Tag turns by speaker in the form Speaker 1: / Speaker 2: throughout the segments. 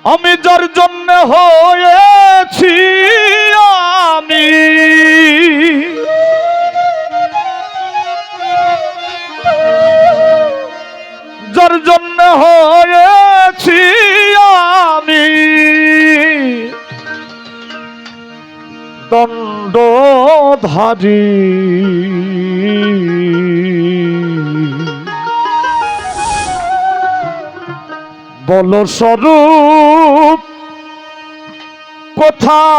Speaker 1: আমি যার জন্য হয়েছি আমি যার জন্য হয়েছি আমি দণ্ডধারী বল স্বরূপ কোথায়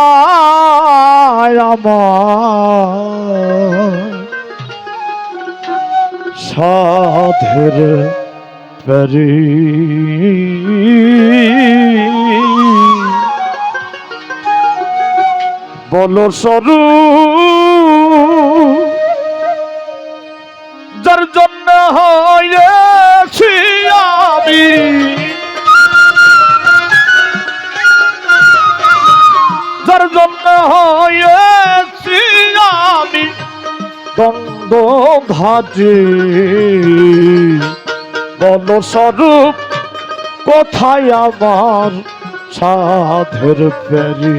Speaker 1: আমার সাধের পেরি বল স্বরূপ যার জন্য হয়েছি আমি যার জন্য হয়েছি আমি দণ্ডধারী বল স্বরূপ কোথায় আমার সাধের পেরি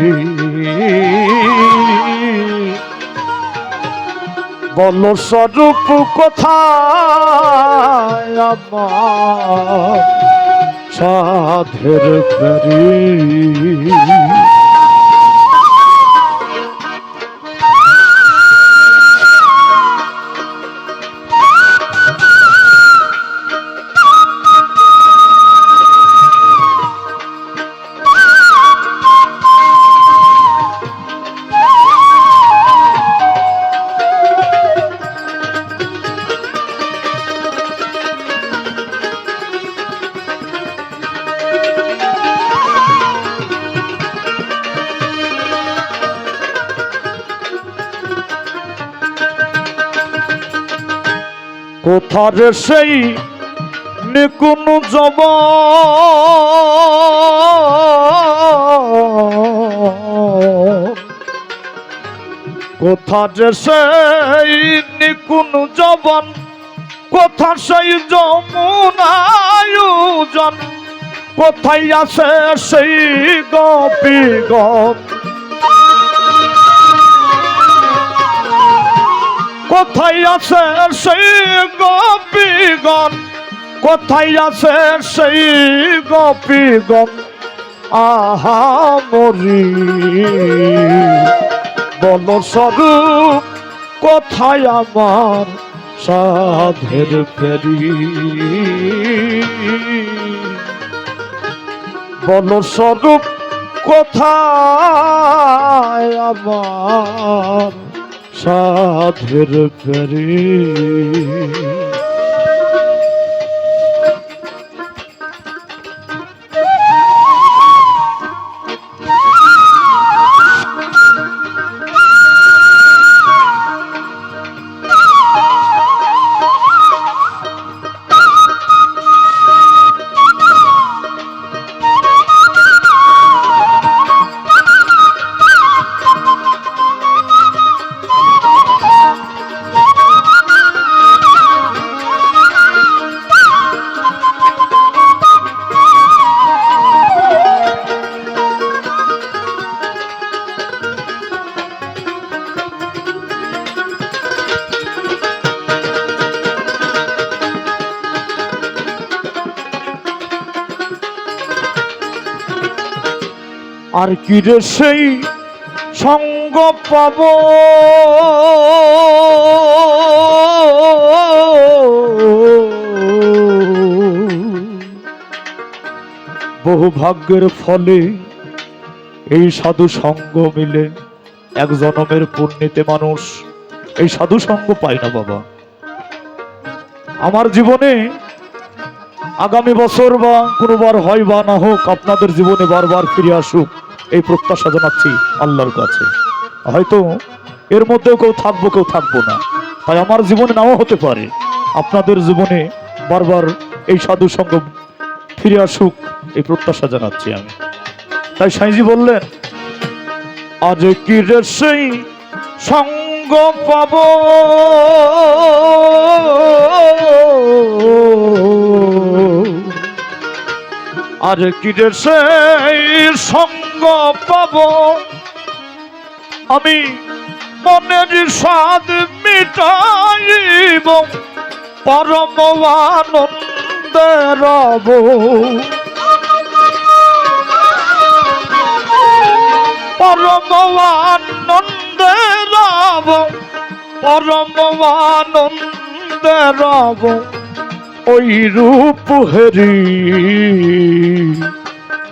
Speaker 1: বল স্বরূপ কোথায় আমার সাধের পেরি কোথার সেই নিকুন জব কোথার সেই নিকুন জবন কোথা সেই যমুনায়ুজন কোথায় আছে সেই গোপীগণ কোথায় আছে সেই গোপীগণ কোথায় আছে সেই গোপীগণ আহা মরি বল স্বরূপ কোথায় আমার সাধের পেরি বল স্বরূপ কোথায় আমার সাধের পেরি আর কি রে সেই সঙ্গ পাব বহু ভাগ্যের ফলে এই সাধু সঙ্গ মিলে এক জনমের পুণ্যতে মানুষ এই সাধু সঙ্গ পায় না বাবা। আমার জীবনে আগামী বছর বা কোনোবার হয় বা না হোক আপনাদের জীবনে বারবার ফিরে আসুক এই প্রত্যাশা জানাচ্ছি আল্লাহর কাছে। হয়তো এর মধ্যেও কেউ থাকবো কেউ থাকবো না, তাই আমার জীবনে নাও হতে পারে আপনাদের জীবনে বারবার এই সাধু সঙ্গ ফিরে আসুক এই প্রত্যাশা জানাচ্ছি আমি। তাই সাইজি বললেন আজ কি রে সেই সঙ্গ পাবো আর কি রে সেই সঙ্গ পাব আমি মনের স্বাদ মিটাইব পরম আনন্দে রব পরম আনন্দে রব পরম আনন্দে রব ওই রূপ হেরি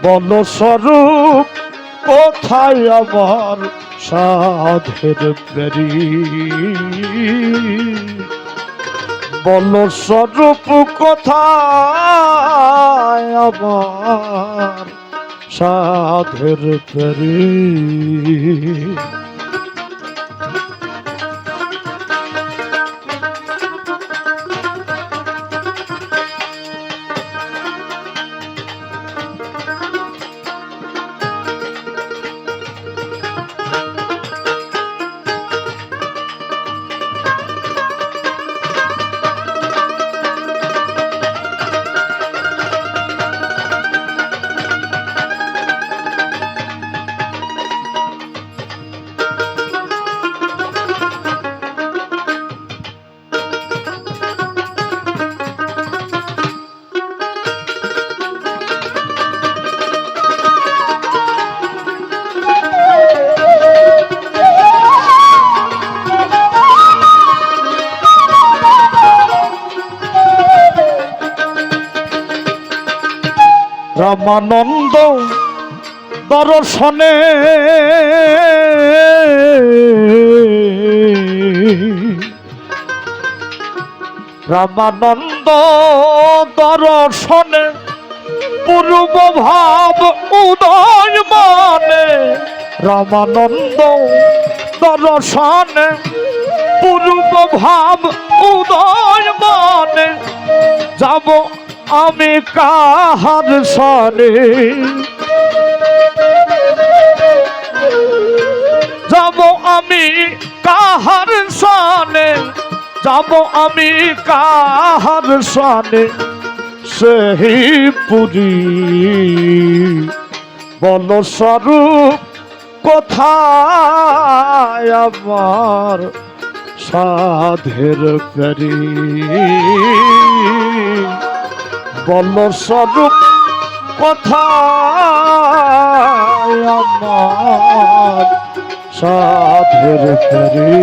Speaker 1: বল স্বরূপ কোথায় আমার সাধের পেরি বল স্বরূপ কোথায় আমার সাধের পেরি রামানন্দ দর্শনে রামানন্দ দর্শনে পূর্ব ভাব উদয় মানে রামানন্দ দর্শনে পূর্ব ভাব উদয় মানে যাব আমি কাহার সনে যাব আমি কাহার সনে যাব আমি কাহার সনে সেই পুরী বল স্বরূপ কোথায় আমার সাধের পেরি বল স্বরূপ কোথায় আমার সাধের পেরি